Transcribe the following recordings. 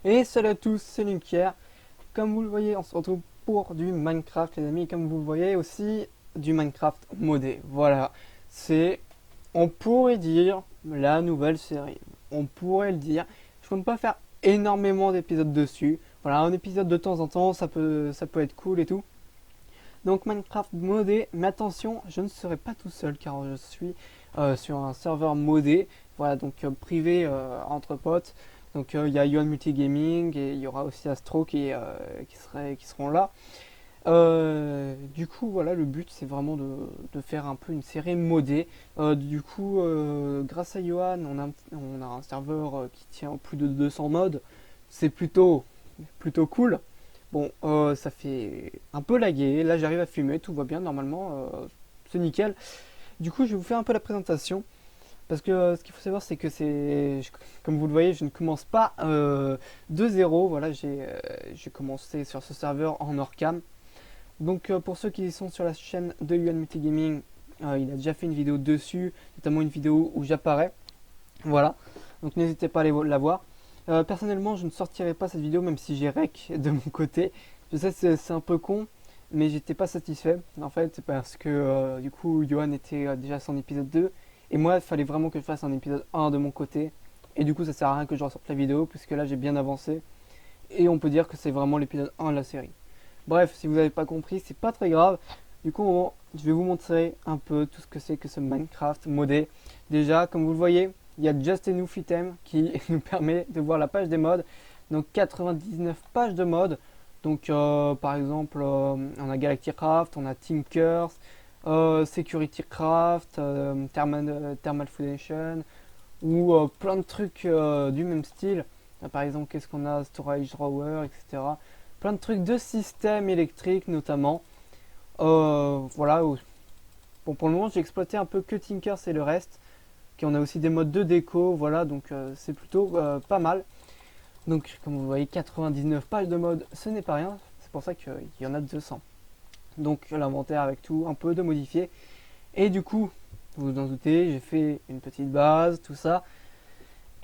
Et salut à tous, c'est Linkier. Comme vous le voyez, on se retrouve pour du Minecraft, les amis. Comme vous le voyez aussi, du Minecraft modé. Voilà, c'est, on pourrait dire, la nouvelle série. On pourrait le dire. Je compte pas faire énormément d'épisodes dessus. Voilà, un épisode de temps en temps, ça peut être cool et tout. Donc Minecraft modé, mais attention, je ne serai pas tout seul car je suis sur un serveur modé, voilà, donc privé entre potes. Donc il y a Yohan Multigaming et il y aura aussi Astro qui seront là. Du coup, voilà, le but c'est vraiment de faire un peu une série modée. Du coup, grâce à Yohan, on a un serveur qui tient plus de 200 mods. C'est plutôt cool. Bon, ça fait un peu laguer. Là, j'arrive à filmer, tout va bien normalement. C'est nickel. Du coup, je vais vous faire un peu la présentation. Parce que ce qu'il faut savoir, c'est que comme vous le voyez, je ne commence pas de zéro. Voilà, j'ai commencé sur ce serveur en hors cam. Donc, pour ceux qui sont sur la chaîne de Yuan Multigaming, il a déjà fait une vidéo dessus, notamment une vidéo où j'apparais. Voilà, donc n'hésitez pas à aller la voir. Personnellement, je ne sortirai pas cette vidéo même si j'ai rec de mon côté. Je sais c'est un peu con, mais j'étais pas satisfait. En fait, c'est parce que du coup, Johan était déjà à son épisode 2. Et moi, il fallait vraiment que je fasse un épisode 1 de mon côté. Et du coup, ça sert à rien que je ressorte la vidéo, puisque là, j'ai bien avancé. Et on peut dire que c'est vraiment l'épisode 1 de la série. Bref, si vous n'avez pas compris, c'est pas très grave. Du coup, je vais vous montrer un peu tout ce que c'est que ce Minecraft modé. Déjà, comme vous le voyez, il y a Just Enough Item qui nous permet de voir la page des mods. Donc 99 pages de mods. Donc par exemple, on a Galactic Craft, on a Tinkers, Security Craft, Thermal Foundation, ou plein de trucs du même style. Par exemple, qu'est-ce qu'on a? Storage Drawer, etc. Plein de trucs de système électrique notamment. Voilà. Bon, pour le moment, j'ai exploité un peu que Tinkers et le reste. On a aussi des modes de déco, voilà, donc c'est plutôt pas mal. Donc, comme vous voyez, 99 pages de mode, ce n'est pas rien. C'est pour ça qu'il y en a 200. Donc, l'inventaire avec tout, un peu de modifié. Et du coup, vous vous en doutez, j'ai fait une petite base, tout ça.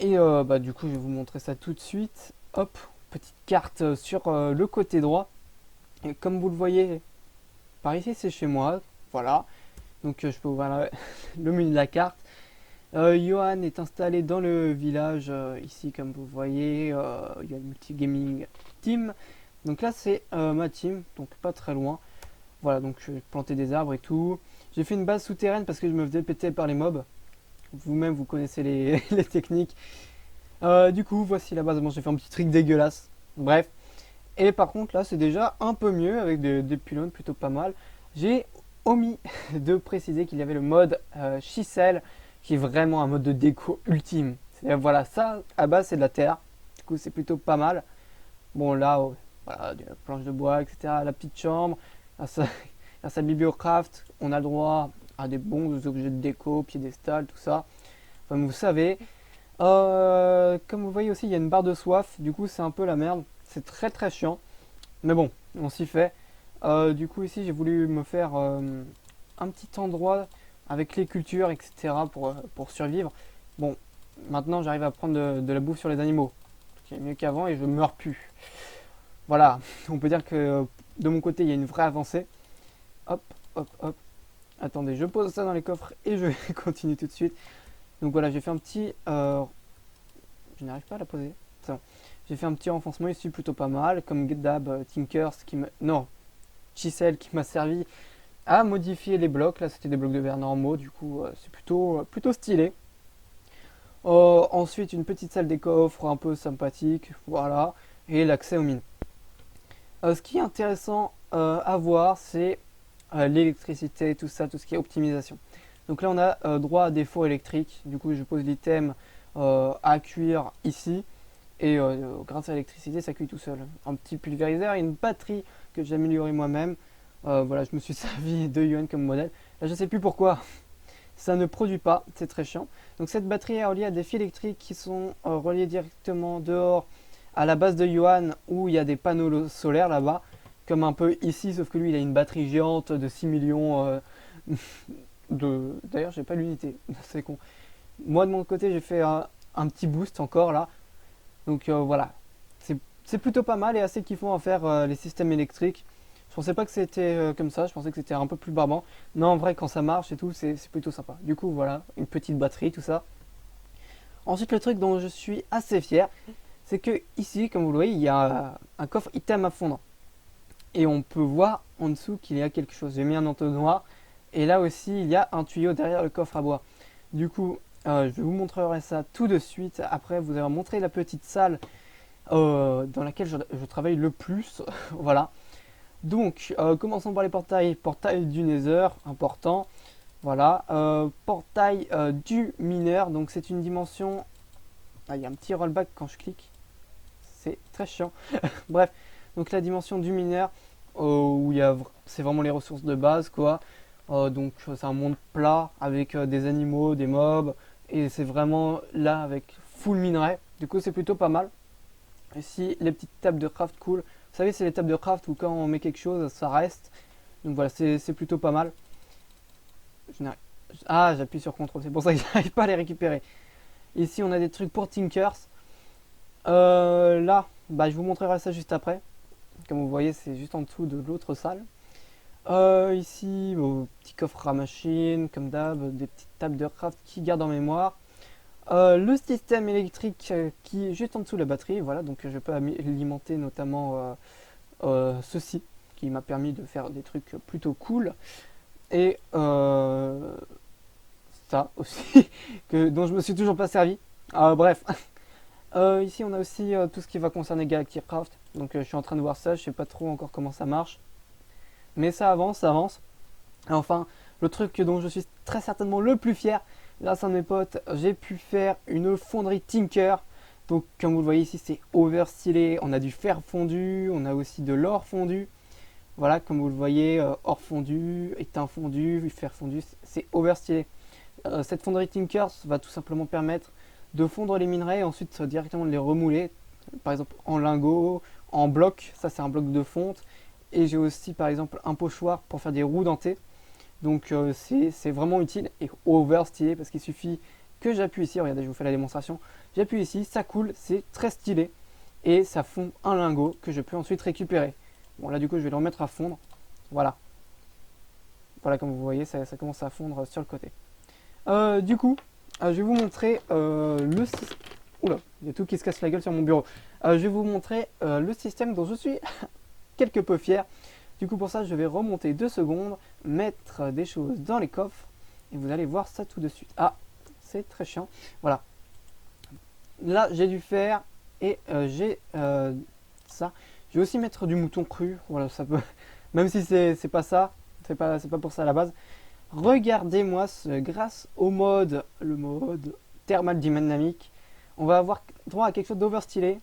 Et bah, du coup, je vais vous montrer ça tout de suite. Hop, petite carte sur le côté droit. Et comme vous le voyez, par ici, c'est chez moi. Voilà. Donc, je peux ouvrir le menu de la carte. Johan est installé dans le village, ici comme vous voyez, il y a le Multigaming Team. Donc là c'est ma team, donc pas très loin. Voilà, donc je vais planter des arbres et tout. J'ai fait une base souterraine parce que je me faisais péter par les mobs. Vous-même vous connaissez les techniques. Du coup voici la base, bon j'ai fait un petit trick dégueulasse. Bref. Et par contre là c'est déjà un peu mieux avec des pylônes plutôt pas mal. J'ai omis de préciser qu'il y avait le mode Chisel qui est vraiment un mode de déco ultime. Voilà, ça à base c'est de la terre, du coup c'est plutôt pas mal. Bon là, voilà, de la planche de bois, etc. La petite chambre, à sa bibliocraft, on a le droit à des bons objets de déco, piédestal, tout ça. Enfin, vous savez. Comme vous voyez aussi, il y a une barre de soif, du coup c'est un peu la merde. C'est très très chiant, mais bon, on s'y fait. Du coup ici j'ai voulu me faire un petit endroit avec les cultures, etc. Pour survivre. Bon, maintenant j'arrive à prendre de la bouffe sur les animaux, ce qui est mieux qu'avant et je meurs plus. Voilà, on peut dire que de mon côté il y a une vraie avancée. Hop, hop, hop. Attendez, je pose ça dans les coffres et je continue tout de suite. Donc voilà, j'ai fait un petit... je n'arrive pas à la poser. C'est bon. J'ai fait un petit renfoncement ici plutôt pas mal, comme d'hab, Tinkers qui me... Non, Chisel qui m'a servi à modifier les blocs. Là, c'était des blocs de verre normaux, du coup, c'est plutôt stylé. Ensuite, une petite salle des coffres un peu sympathique, voilà, et l'accès aux mines. Ce qui est intéressant à voir, c'est l'électricité, tout ça, tout ce qui est optimisation. Donc là, on a droit à des fours électriques. Du coup, je pose l'item à cuire ici. Et grâce à l'électricité, ça cuit tout seul. Un petit pulvériseur et une batterie que j'ai améliorée moi-même. Voilà, je me suis servi de Yuan comme modèle. Là, je ne sais plus pourquoi ça ne produit pas, c'est très chiant. Donc cette batterie est reliée à des fils électriques qui sont reliés directement dehors à la base de Yuan où il y a des panneaux solaires là-bas. Comme un peu ici, sauf que lui il a une batterie géante de 6 millions de... D'ailleurs, j'ai pas l'unité, c'est con. Moi de mon côté, j'ai fait un petit boost encore là. Donc voilà, c'est plutôt pas mal et assez kiffant à faire les systèmes électriques. Je pensais pas que c'était comme ça, je pensais que c'était un peu plus barbant. Non, en vrai, quand ça marche et tout, c'est plutôt sympa. Du coup, voilà, une petite batterie, tout ça. Ensuite, le truc dont je suis assez fier, c'est que ici, comme vous le voyez, il y a un coffre item à fondre. Et on peut voir en dessous qu'il y a quelque chose. J'ai mis un entonnoir. Et là aussi, il y a un tuyau derrière le coffre à bois. Du coup, je vous montrerai ça tout de suite. Après, vous allez montrer la petite salle dans laquelle je travaille le plus. Voilà. Donc, commençons par les portails. Portail du Nether, important. Voilà. Portail du mineur. Donc, c'est une dimension. Ah, il y a un petit rollback quand je clique. C'est très chiant. Bref. Donc, la dimension du mineur. Où c'est vraiment les ressources de base, quoi. Donc, c'est un monde plat avec des animaux, des mobs. Et c'est vraiment là avec full minerai. Du coup, c'est plutôt pas mal. Ici, les petites tables de craft cool. Vous savez, c'est les tables de craft où quand on met quelque chose, ça reste. Donc voilà, c'est plutôt pas mal. Ah, j'appuie sur CTRL, c'est pour ça que j'arrive pas à les récupérer. Ici, on a des trucs pour Tinkers. Là, bah, je vous montrerai ça juste après. Comme vous voyez, c'est juste en dessous de l'autre salle. Ici, petit coffre à machine, comme d'hab, des petites tables de craft qui gardent en mémoire. Le système électrique qui est juste en dessous de la batterie, voilà, donc je peux alimenter notamment ceci qui m'a permis de faire des trucs plutôt cool. Et ça aussi, dont je me suis toujours pas servi. Bref, ici on a aussi tout ce qui va concerner Galacticraft. Donc je suis en train de voir ça, je sais pas trop encore comment ça marche. Mais ça avance, ça avance. Et enfin, le truc dont je suis très certainement le plus fier, grâce à mes potes, j'ai pu faire une fonderie Tinker. Donc comme vous le voyez ici, c'est over stylé. On a du fer fondu, on a aussi de l'or fondu. Voilà, comme vous le voyez, or fondu, étain fondu, fer fondu, c'est over stylé. Cette fonderie Tinker va tout simplement permettre de fondre les minerais et ensuite directement de les remouler. Par exemple en lingots, en blocs, ça c'est un bloc de fonte. Et j'ai aussi par exemple un pochoir pour faire des roues dentées. Donc c'est vraiment utile et over stylé parce qu'il suffit que j'appuie ici, regardez je vous fais la démonstration, j'appuie ici, ça coule, c'est très stylé et ça fond un lingot que je peux ensuite récupérer. Bon là du coup je vais le remettre à fondre, voilà. Voilà comme vous voyez ça commence à fondre sur le côté. Du coup je vais vous montrer le système. Oula, il y a tout qui se casse la gueule sur mon bureau. Je vais vous montrer le système dont je suis quelque peu fier. Du coup pour ça je vais remonter 2 secondes, mettre des choses dans les coffres et vous allez voir ça tout de suite. Ah, c'est très chiant. Voilà. Là j'ai du fer et j'ai ça. Je vais aussi mettre du mouton cru. Voilà, ça peut. Même si c'est pas ça, c'est pas pour ça à la base. Regardez-moi grâce au mode, le mode thermal dynamique, on va avoir droit à quelque chose d'overstylé.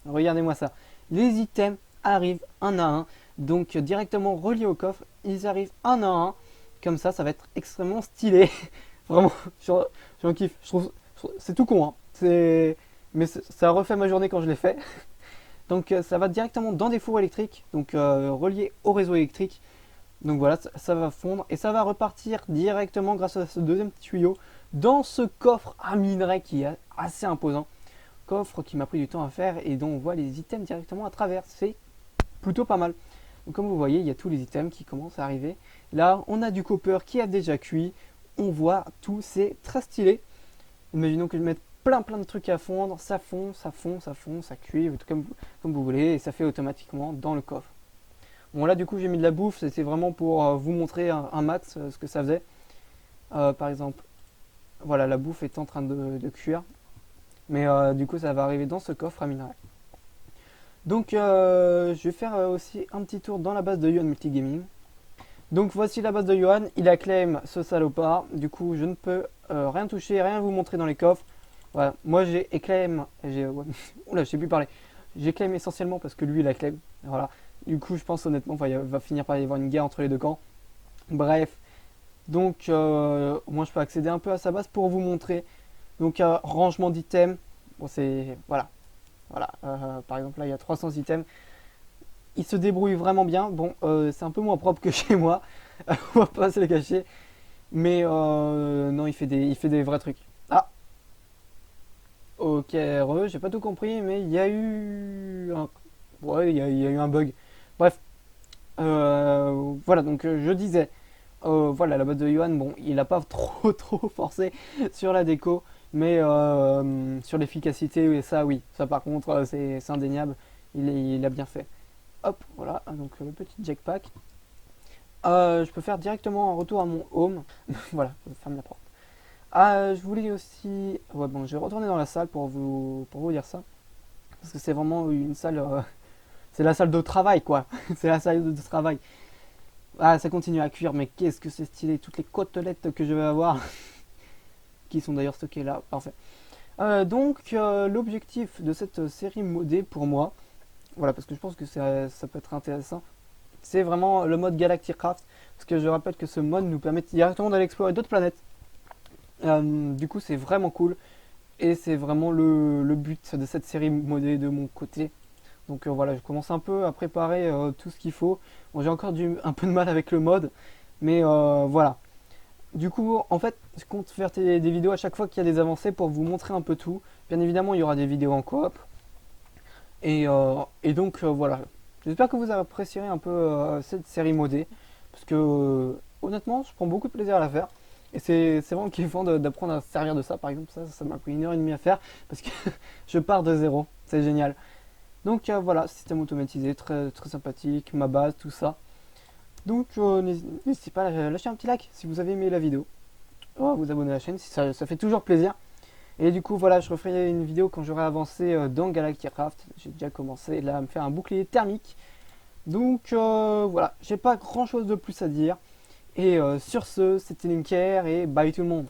Regardez-moi ça. Les items arrivent un à un. Donc directement reliés au coffre, ils arrivent un à un. Comme ça va être extrêmement stylé. Vraiment, j'en kiffe. C'est tout con, hein. Mais ça refait ma journée quand je l'ai fait. Donc ça va directement dans des fours électriques, donc reliés au réseau électrique. Donc voilà, ça va fondre et ça va repartir directement grâce à ce deuxième tuyau dans ce coffre à minerai qui est assez imposant. Coffre qui m'a pris du temps à faire et dont on voit les items directement à travers. C'est plutôt pas mal. Donc comme vous voyez, il y a tous les items qui commencent à arriver. Là, on a du copper qui a déjà cuit. On voit tout, c'est très stylé. Imaginons que je mette plein de trucs à fondre. Ça fond, ça fond, ça fond, ça cuit, comme vous voulez. Et ça fait automatiquement dans le coffre. Bon là du coup j'ai mis de la bouffe. C'était vraiment pour vous montrer un max ce que ça faisait. Par exemple, voilà, la bouffe est en train de cuire. Mais du coup ça va arriver dans ce coffre à minerai. Donc je vais faire aussi un petit tour dans la base de Yohan Multigaming. Donc voici la base de Yohan, il a claim ce salopard, du coup je ne peux rien toucher, rien vous montrer dans les coffres. Voilà, moi j'ai claim, oula je sais plus parler, j'ai claim essentiellement parce que lui il a claim, voilà. Du coup je pense honnêtement il va finir par y avoir une guerre entre les deux camps. Bref, donc moi je peux accéder un peu à sa base pour vous montrer. Donc rangement d'items, bon c'est, voilà. Voilà, par exemple là il y a 300 items. Il se débrouille vraiment bien. Bon, c'est un peu moins propre que chez moi, on va pas se le cacher. Mais non, il fait des vrais trucs. Ah, Ok, re, j'ai pas tout compris, mais il y a eu un... Ouais, il y a eu un bug. Bref, voilà, donc je disais, voilà, la boîte de Yuan, bon, il a pas trop trop forcé sur la déco, mais sur l'efficacité, et ça, oui, ça par contre, c'est indéniable, il a bien fait. Hop, voilà, donc le petit jackpack. Je peux faire directement un retour à mon home. Voilà, je ferme la porte. Je voulais aussi. Ouais, bon, je vais retourner dans la salle pour vous dire ça. Parce que c'est vraiment une salle. C'est la salle de travail, quoi. C'est la salle de travail. Ah, ça continue à cuire, mais qu'est-ce que c'est stylé. Toutes les côtelettes que je vais avoir, qui sont d'ailleurs stockées là. Parfait. L'objectif de cette série modée pour moi, voilà, parce que je pense que ça peut être intéressant, c'est vraiment le mode Galacticraft. Parce que je rappelle que ce mode nous permet directement d'aller explorer d'autres planètes. Du coup, c'est vraiment cool. Et c'est vraiment le but de cette série modée de mon côté. Donc voilà, je commence un peu à préparer tout ce qu'il faut. Bon, j'ai encore un peu de mal avec le mode. Mais voilà. Du coup, en fait, je compte faire des vidéos à chaque fois qu'il y a des avancées pour vous montrer un peu tout. Bien évidemment, il y aura des vidéos en coop. Et donc voilà. J'espère que vous apprécierez un peu cette série modée. Parce que honnêtement, je prends beaucoup de plaisir à la faire. Et c'est vraiment kiffant d'apprendre à se servir de ça. Par exemple, ça m'a pris 1 heure et demie à faire. Parce que je pars de zéro. C'est génial. Donc voilà, système automatisé, très, très sympathique, ma base, tout ça. Donc n'hésitez pas à lâcher un petit like si vous avez aimé la vidéo. À vous abonner à la chaîne, si ça fait toujours plaisir. Et du coup, voilà, je referai une vidéo quand j'aurai avancé dans Galacticraft. J'ai déjà commencé là à me faire un bouclier thermique. Donc voilà, j'ai pas grand chose de plus à dire. Et sur ce, c'était Linker et bye tout le monde.